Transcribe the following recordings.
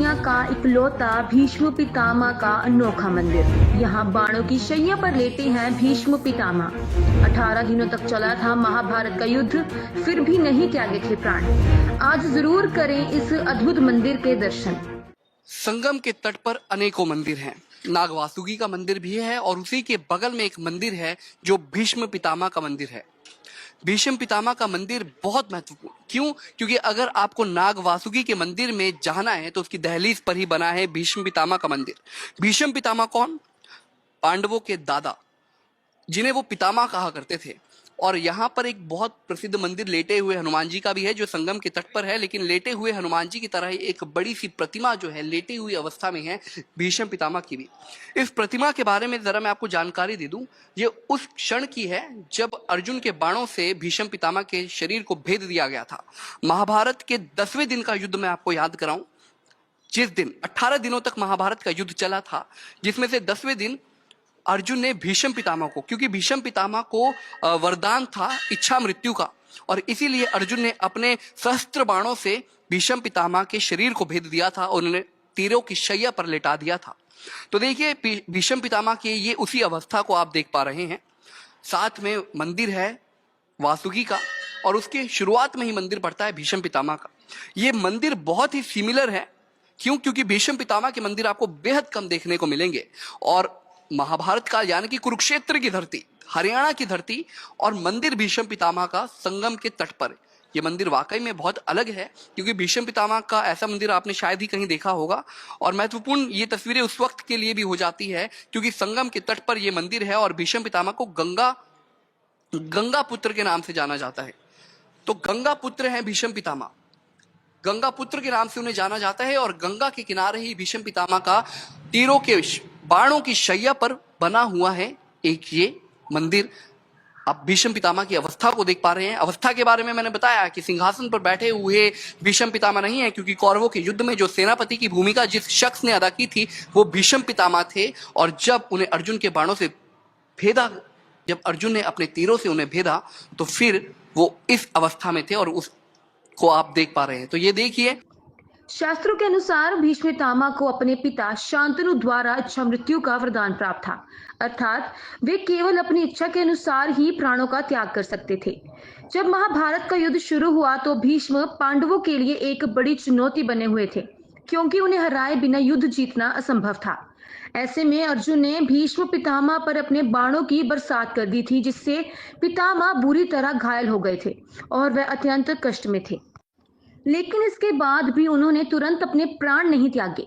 दुनिया का इकलौता भीष्म पितामह का अनोखा मंदिर। यहाँ बाणों की शैया पर लेटे हैं भीष्म पितामह। 18 दिनों तक चला था महाभारत का युद्ध, फिर भी नहीं त्यागे थे प्राण। आज जरूर करें इस अद्भुत मंदिर के दर्शन। संगम के तट पर अनेकों मंदिर हैं। नाग वासुकी का मंदिर भी है और उसी के बगल में एक मंदिर है जो भीष्म पितामह का मंदिर है। भीष्म पितामह का मंदिर बहुत महत्वपूर्ण क्यों? क्योंकि अगर आपको नाग वासुकी के मंदिर में जाना है तो उसकी दहलीज पर ही बना है भीष्म पितामह का मंदिर। भीष्म पितामह कौन? पांडवों के दादा, जिन्हें वो पितामह कहा करते थे। और यहाँ पर एक बहुत प्रसिद्ध मंदिर लेटे हुए हनुमान जी का भी है जो संगम के तट पर है, लेकिन लेटे हुए हनुमान जी की तरह ही एक बड़ी सी प्रतिमा जो है लेटी हुई अवस्था में है भीष्म पितामह की भी। इस प्रतिमा के बारे में जरा मैं आपको जानकारी दे दूं। ये उस क्षण की है जब अर्जुन के बाणों से भीष्म पितामह के शरीर को भेद दिया गया था। महाभारत के 10वें दिन का युद्ध मैं आपको याद कराऊं। जिस दिन 18 दिनों तक महाभारत का युद्ध चला था, जिसमें से 10वें दिन अर्जुन ने भीष्म पितामह को, क्योंकि भीष्म पितामह को वरदान था इच्छा मृत्यु का, और इसीलिए अर्जुन ने अपने सहस्त्र बाणों से भीष्म पितामह के शरीर को भेद दिया था और उन्हें तीरों की शैया पर लेटा दिया था। तो देखिए भीष्म पितामह के ये उसी अवस्था को आप देख पा रहे हैं। साथ में मंदिर है वासुकी का और उसके शुरुआत में ही मंदिर पड़ता है भीष्म पितामह का। ये मंदिर बहुत ही सिमिलर है। क्यों? क्योंकि भीष्म पितामह के मंदिर आपको बेहद कम देखने को मिलेंगे। और महाभारत काल यानी कि कुरुक्षेत्र की धरती, हरियाणा की धरती, और मंदिर भीष्म पितामह का संगम के तट पर। यह मंदिर वाकई में बहुत अलग है, क्योंकि भीष्म पितामह का ऐसा मंदिर आपने शायद ही कहीं देखा होगा। और महत्वपूर्ण ये तस्वीरें उस वक्त के लिए भी हो जाती है क्योंकि संगम के तट पर यह मंदिर है और भीष्म पितामह को गंगा पुत्र के नाम से जाना जाता है। तो गंगा पुत्र है भीष्म पितामह, गंगा पुत्र के नाम से उन्हें जाना जाता है। और गंगा के किनारे ही भीष्म पितामह का तीरों के बाणों की शैया पर बना हुआ है एक ये मंदिर। आप भीष्म पितामह की अवस्था को देख पा रहे हैं। अवस्था के बारे में मैंने बताया कि सिंहासन पर बैठे हुए भीष्म पितामह नहीं है, क्योंकि कौरवों के युद्ध में जो सेनापति की भूमिका जिस शख्स ने अदा की थी वो भीष्म पितामह थे। और जब उन्हें अर्जुन के बाणों से भेदा, जब अर्जुन ने अपने तीरों से उन्हें भेदा, तो फिर वो इस अवस्था में थे और उसको आप देख पा रहे हैं। तो ये देखिए, शास्त्रों के अनुसार भीष्म पितामह को अपने पिता शांतनु द्वारा इच्छा मृत्यु का वरदान प्राप्त था, अर्थात वे केवल अपनी इच्छा के अनुसार ही प्राणों का त्याग कर सकते थे। जब महाभारत का युद्ध शुरू हुआ तो भीष्म पांडवों के लिए एक बड़ी चुनौती बने हुए थे, क्योंकि उन्हें हराए बिना युद्ध जीतना असंभव था। ऐसे में अर्जुन ने भीष्म पितामह पर अपने बाणों की बरसात कर दी थी, जिससे पितामह बुरी तरह घायल हो गए थे और वह अत्यंत कष्ट में थे। लेकिन इसके बाद भी उन्होंने तुरंत अपने प्राण नहीं त्यागे,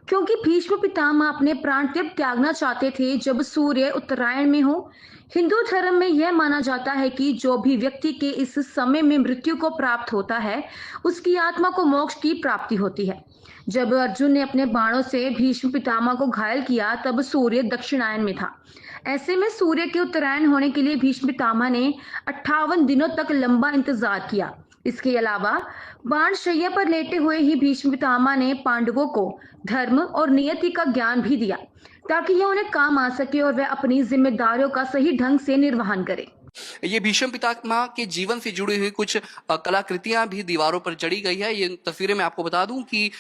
क्योंकि भीष्म पितामह अपने प्राण तब त्यागना चाहते थे जब सूर्य उत्तरायण में हो। हिंदू धर्म में यह माना जाता है कि जो भी व्यक्ति के इस समय में मृत्यु को प्राप्त होता है उसकी आत्मा को मोक्ष की प्राप्ति होती है। जब अर्जुन ने अपने बाणों से भीष्म पितामह को घायल किया तब सूर्य दक्षिणायन में था। ऐसे में सूर्य के उत्तरायण होने के लिए भीष्म पितामह ने 58 दिनों तक लंबा इंतजार किया। इसके अलावा बाण शैया पर लेटे हुए ही भीष्म पितामह ने पांडवों को धर्म और नियति का ज्ञान भी दिया, ताकि यह उन्हें काम आ सके और वे अपनी जिम्मेदारियों का सही ढंग से निर्वहन करें। ये भीष्म पितामह के जीवन से जुड़ी हुई कुछ कलाकृतियां भी दीवारों पर जड़ी गई है। ये तस्वीरें मैं आपको बता दूं कि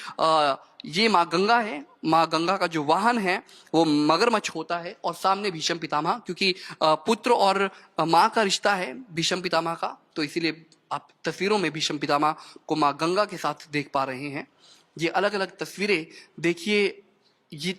ये माँ गंगा है। माँ गंगा का जो वाहन है वो मगरमच्छ होता है और सामने भीष्म पितामह, क्योंकि पुत्र और माँ का रिश्ता है भीष्म पितामह का, तो इसीलिए आप तस्वीरों में भीष्म पितामह को माँ गंगा के साथ देख पा रहे हैं। ये अलग अलग तस्वीरें देखिए, ये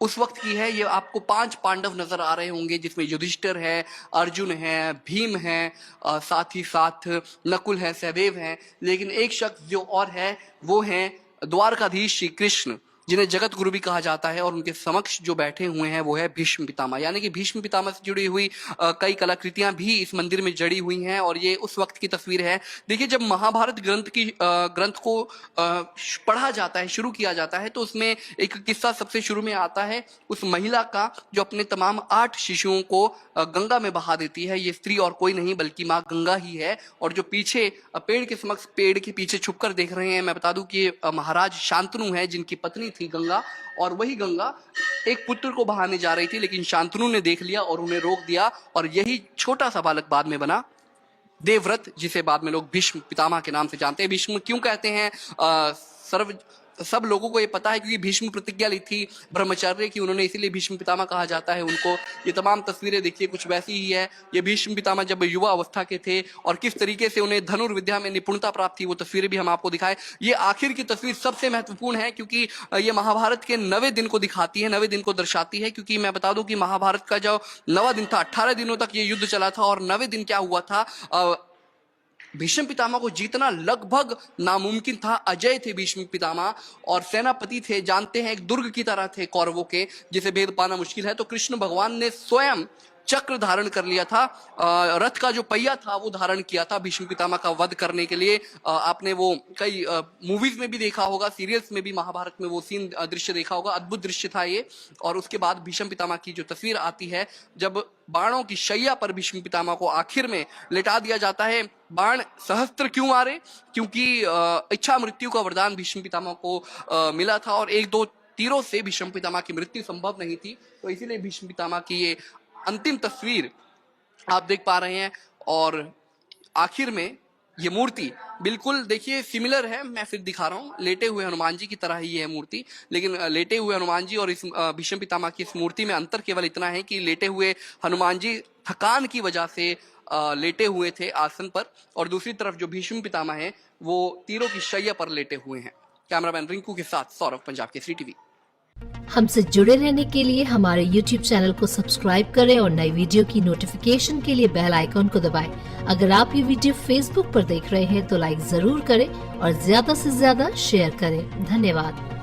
उस वक्त की है। ये आपको 5 पांडव नजर आ रहे होंगे, जिसमें युधिष्ठिर है, अर्जुन है, भीम है, साथ ही साथ नकुल है, सहदेव है। लेकिन एक शख्स जो और है वो है द्वारकाधीश श्री कृष्ण, जिन्हें जगत गुरु भी कहा जाता है। और उनके समक्ष जो बैठे हुए हैं वो है भीष्म पितामह। यानी कि भीष्म पितामह से जुड़ी हुई कई कलाकृतियां भी इस मंदिर में जड़ी हुई हैं। और ये उस वक्त की तस्वीर है। देखिए, जब महाभारत ग्रंथ को पढ़ा जाता है, शुरू किया जाता है, तो उसमें एक किस्सा सबसे शुरू में आता है उस महिला का जो अपने तमाम 8 शिशुओं को गंगा में बहा देती है। ये स्त्री और कोई नहीं बल्कि माँ गंगा ही है। और जो पीछे पेड़ के समक्ष, पेड़ के पीछे छुपकर देख रहे हैं, मैं बता दूं कि महाराज शांतनु है, जिनकी पत्नी थी गंगा। और वही गंगा एक पुत्र को बहाने जा रही थी, लेकिन शांतनु ने देख लिया और उन्हें रोक दिया। और यही छोटा सा बालक बाद में बना देवव्रत, जिसे बाद में लोग भीष्म पितामह के नाम से जानते हैं। भीष्म क्यों कहते हैं? सब लोगों को ये पता है क्योंकि भीष्म प्रतिज्ञा ली थी ब्रह्मचर्य की उन्होंने, इसीलिए भीष्म पितामह कहा जाता है उनको। ये तमाम तस्वीरें देखिए कुछ वैसी ही है। ये भीष्म पितामह जब युवा अवस्था के थे और किस तरीके से उन्हें धनुर्विद्या में निपुणता प्राप्त थी, वो तस्वीरें भी हम आपको दिखाए। ये आखिर की तस्वीर सबसे महत्वपूर्ण है क्योंकि ये महाभारत के 9वें दिन को दिखाती है, 9वें दिन को दर्शाती है। क्योंकि मैं बता दूं कि महाभारत का जो 9वां दिन था, 18 दिनों तक ये युद्ध चला था और 9वें दिन क्या हुआ था, भीष्म पितामह को जीतना लगभग नामुमकिन था। अजय थे भीष्म पितामह और सेनापति थे, जानते हैं एक दुर्ग की तरह थे कौरवों के, जिसे भेद पाना मुश्किल है। तो कृष्ण भगवान ने स्वयं चक्र धारण कर लिया था, रथ का जो पहिया था वो धारण किया था भीष्म पितामह का वध करने के लिए। आपने वो कई मूवीज में भी देखा होगा, सीरियल्स में भी महाभारत में वो सीन दृश्य देखा होगा, अद्भुत दृश्य था ये। और उसके बाद भीष्म पितामह की जो तस्वीर आती है, जब बाणों की शैया पर भीष्म पितामह को आखिर में लेटा दिया जाता है। बाण सहस्त्र क्यों मारे? क्योंकि इच्छा मृत्यु का वरदान भीष्म पितामह को मिला था और 1-2 तीरों से भीष्म पितामह की मृत्यु संभव नहीं थी। तो इसीलिए भीष्म पितामह की ये अंतिम तस्वीर आप देख पा रहे हैं। और आखिर में ये मूर्ति बिल्कुल देखिए सिमिलर है, मैं फिर दिखा रहा हूँ, लेटे हुए हनुमान जी की तरह ही है मूर्ति। लेकिन लेटे हुए हनुमान जी और इस भीष्म पितामह की इस मूर्ति में अंतर केवल इतना है कि लेटे हुए हनुमान जी थकान की वजह से लेटे हुए थे आसन पर, और दूसरी तरफ जो भीष्म पितामह है वो तीरों की शैया पर लेटे हुए हैं। कैमरामैन रिंकू के साथ सौरभ, पंजाब केसरी टीवी। हमसे जुड़े रहने के लिए हमारे YouTube चैनल को सब्सक्राइब करें और नई वीडियो की नोटिफिकेशन के लिए बेल आइकॉन को दबाएं। अगर आप ये वीडियो Facebook पर देख रहे हैं तो लाइक जरूर करें और ज्यादा से ज्यादा शेयर करें। धन्यवाद।